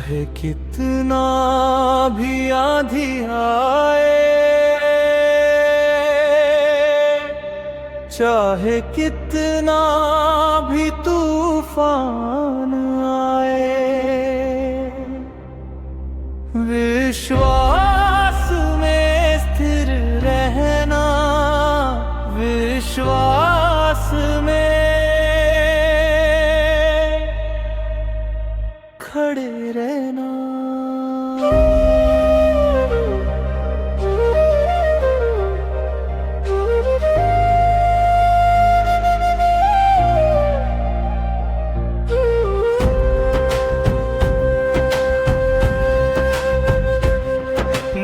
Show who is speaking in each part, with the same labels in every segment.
Speaker 1: चाहे कितना भी आंधी आए, चाहे कितना भी तूफान आए, विश्वास में स्थिर रहना, विश्वास में खड़े रहना।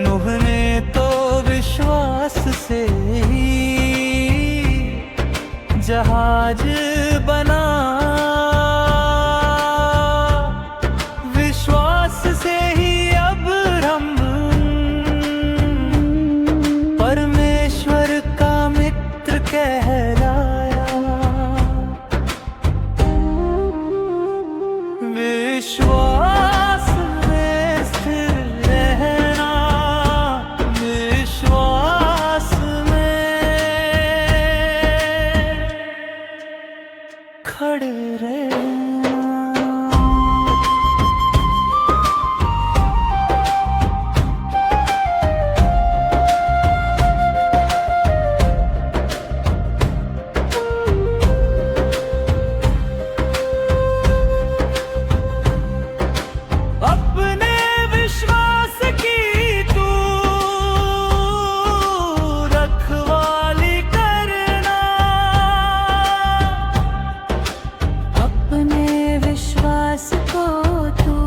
Speaker 1: नूह ने तो विश्वास से ही जहाज बना, विश्वास से ही अब हम परमेश्वर का मित्र कहलाया। विश्वास में स्थिर रहना, विश्वास में खड़े रहना। अपने विश्वास की तू रखवाली करना,
Speaker 2: अपने विश्वास को तू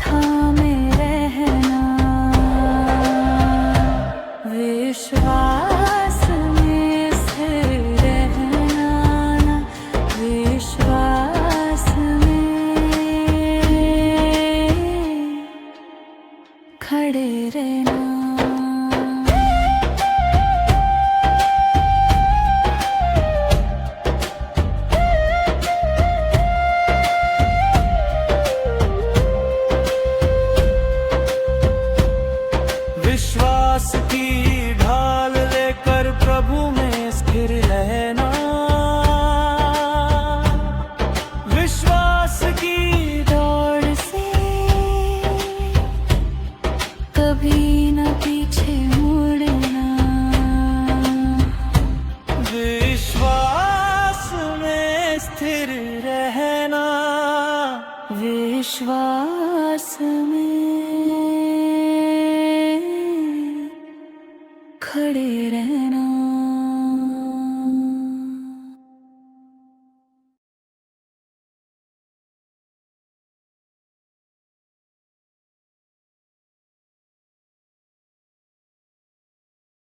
Speaker 2: थामे रहना, विश्वास में स्थिर रहना, विश्वास में खड़े रहना।
Speaker 1: विश्वास की ढाल लेकर प्रभु में स्थिर रहना, विश्वास की
Speaker 2: दौड़ से कभी न पीछे मुड़ना,
Speaker 1: विश्वास में स्थिर रहना,
Speaker 2: विश्वास में खड़े रहना।